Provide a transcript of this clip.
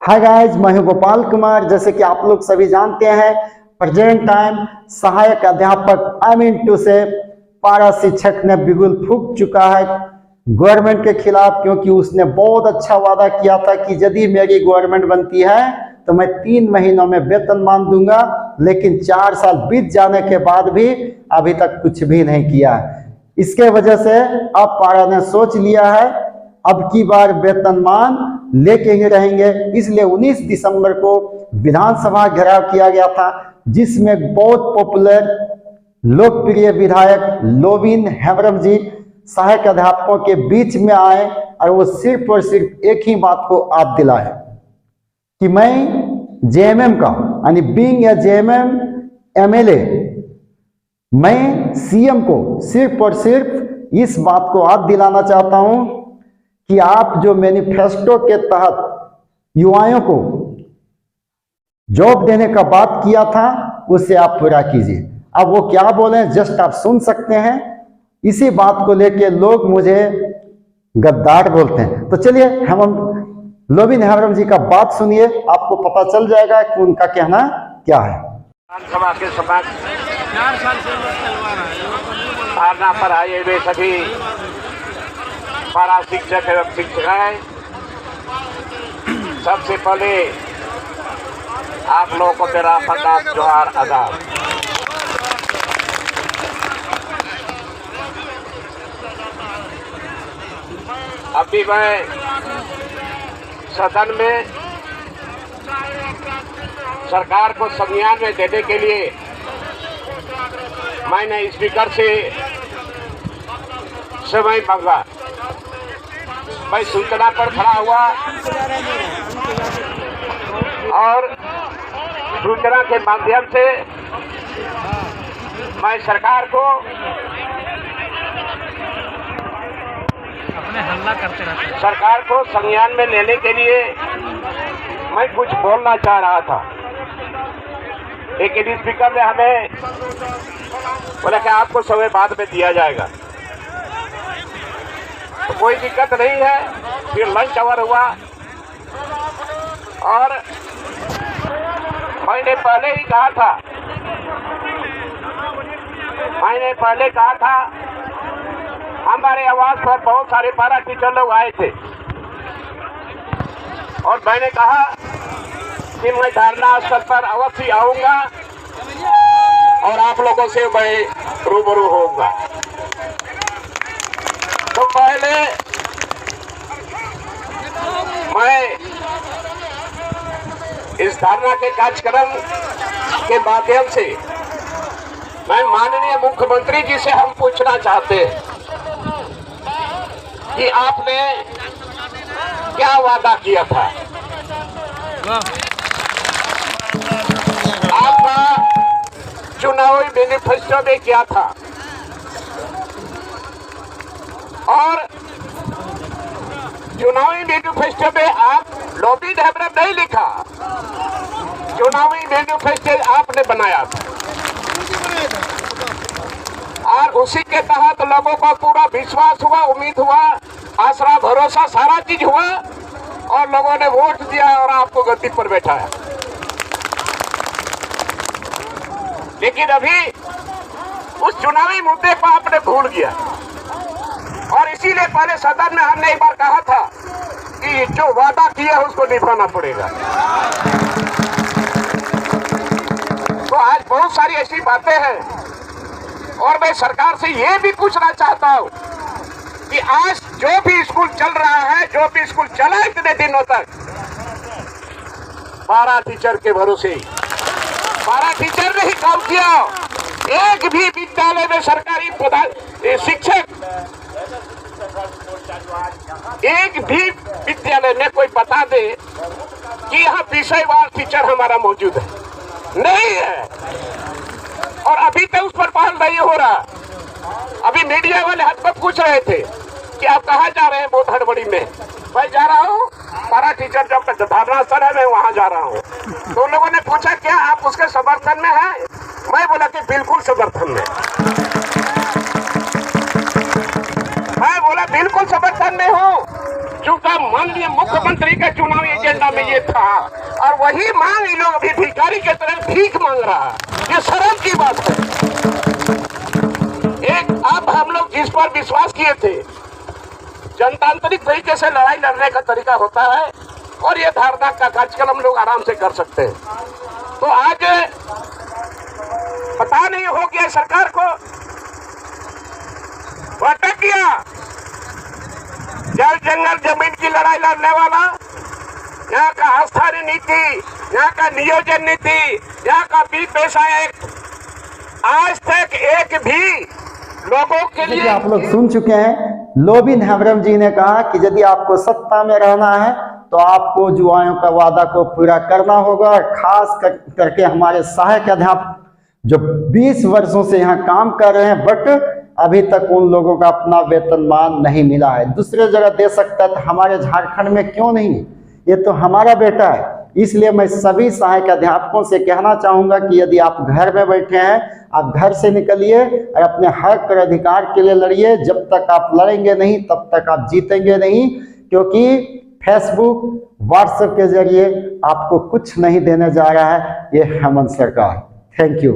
Hi guys, मैं हूं गोपाल कुमार। जैसे कि आप लोग सभी जानते हैं, प्रेजेंट टाइम सहायक अध्यापक से पारा शिक्षक ने बिगुल फूंक चुका है गवर्नमेंट के खिलाफ, क्योंकि उसने बहुत अच्छा वादा किया था कि यदि मेरी गवर्नमेंट बनती है तो मैं 3 महीनों में वेतनमान दूंगा, लेकिन 4 साल बीत जाने के बाद भी अभी तक कुछ भी नहीं किया। इसके वजह से अब पारा ने सोच लिया है अब की बार वेतनमान लेके ही रहेंगे। इसलिए 19 दिसंबर को विधानसभा घेराव किया गया था, जिसमें बहुत पॉपुलर लोकप्रिय विधायक लोबिन हेम्ब्रम जी सहायक अध्यापकों के बीच में आए और वो सिर्फ और सिर्फ एक ही बात को याद दिलाए कि मैं जेएमएम का यानी बीइंग ए जेएमएम एमएलए, मैं सीएम को सिर्फ और सिर्फ इस बात को याद दिलाना चाहता हूं कि आप जो मैनिफेस्टो के तहत युवाओं को जॉब देने का बात किया था उसे आप पूरा कीजिए। अब वो क्या बोले जस्ट आप सुन सकते हैं। इसी बात को लेके लोग मुझे गद्दार बोलते हैं। तो चलिए हम लोबिन हेम्ब्रम जी का बात सुनिए, आपको पता चल जाएगा कि उनका कहना क्या है। विधानसभा के समक्ष 4 साल से चलवा रहा है। धारणा पर आए हुए सभी पारा शिक्षक एवं शिक्षिकाएं, सबसे पहले आप लोगों को मेरा प्रणाम जोहार आदाब। अभी मैं सदन में सरकार को संज्ञान में देने के लिए मैंने स्पीकर से समय मांगा। मैं सूचना पर खड़ा हुआ और सूचना के माध्यम से मैं सरकार को अपने हल्ला करते रहते हैं। सरकार को संज्ञान में लेने के लिए मैं कुछ बोलना चाह रहा था, लेकिन स्पीकर ने हमें बोला कि आपको समय बाद में दिया जाएगा। तो कोई दिक्कत नहीं है। फिर लंच आवर हुआ और मैंने पहले कहा था हमारे आवास पर बहुत सारे पारा टीचर लोग आए थे और मैंने कहा कि मैं धरना स्थल पर अवश्य आऊंगा और आप लोगों से मैं रूबरू होऊंगा। तो पहले मैं इस धरना के कार्यक्रम के माध्यम से मैं माननीय मुख्यमंत्री जी से हम पूछना चाहते हैं कि आपने क्या वादा किया था। आपका चुनावी मैनिफेस्टो में क्या था और चुनावी मैनिफेस्टो में आप लोबिन हेम्ब्रम नहीं लिखा, चुनावी मैनिफेस्टो आपने बनाया था और उसी के तहत लोगों को पूरा विश्वास हुआ, उम्मीद हुआ, आसरा भरोसा सारा चीज हुआ और लोगों ने वोट दिया और आपको गद्दी पर बैठाया। लेकिन अभी उस चुनावी मुद्दे को आपने भूल गया और इसीलिए पहले सदन में हमने एक बार कहा था कि जो वादा किया उसको निभाना पड़ेगा। तो आज बहुत सारी ऐसी बातें हैं और मैं सरकार से ये भी पूछना चाहता हूँ कि आज जो भी स्कूल चल रहा है, जो भी स्कूल चला इतने दिनों तक, पारा टीचर के भरोसे, पारा टीचर ने ही काम किया। एक भी विद्यालय में सरकारी शिक्षक, एक भी विद्यालय में कोई बता दे कि यहाँ विषयवार टीचर हमारा मौजूद है, नहीं है। और अभी तक उस पर पहल नहीं हो रहा। अभी मीडिया वाले हाथ पर पूछ रहे थे कि आप कहाँ जा रहे हैं बहुत हड़बड़ी में। मैं जा रहा हूँ पारा टीचर जो धरना स्थल है, मैं वहाँ जा रहा हूँ। तो उन लोगों ने पूछा क्या आप उसके समर्थन में हैं? मैं बोला कि बिल्कुल समर्थन में। मैं बोला बिल्कुल समर्थन में हूँ, चूंकि माननीय मुख्यमंत्री के चुनावी एजेंडा में ये था और वही मांग इन लोग अभी भिखारी के तरह भीख मांग रहा है। ये शर्म की बात है। एक अब हम लोग जिस पर विश्वास किए थे, जनतांत्रिक तरीके से लड़ाई लड़ने का तरीका होता है और ये धारणा का कार्यक्रम हम लोग आराम से कर सकते हैं। तो आज पता नहीं हो गया सरकार को अटक गया जल जंगल जमीन की लड़ाई लड़ने वाला, यहाँ का स्थानीय नीति, यहाँ का नियोजन नीति, यहाँ का बी पेशा एक्ट, आज तक एक भी लोगों के लिए। आप लोग सुन चुके हैं, लोबिन हेम्ब्रम जी ने कहा कि यदि आपको सत्ता में रहना है तो आपको युवाओं का वादा को पूरा करना होगा। और खास करके हमारे सहायक अध्यापक जो 20 वर्षों से यहाँ काम कर रहे हैं, बट अभी तक उन लोगों का अपना वेतनमान नहीं मिला है। दूसरे जगह दे सकता है तो हमारे झारखंड में क्यों नहीं? ये तो हमारा बेटा है। इसलिए मैं सभी सहायक अध्यापकों से कहना चाहूँगा कि यदि आप घर में बैठे हैं, आप घर से निकलिए और अपने हक और अधिकार के लिए लड़िए। जब तक आप लड़ेंगे नहीं तब तक आप जीतेंगे नहीं, क्योंकि फेसबुक, व्हाट्सएप के जरिए आपको कुछ नहीं देने जा रहा है ये हेमंत सरकार। Thank you.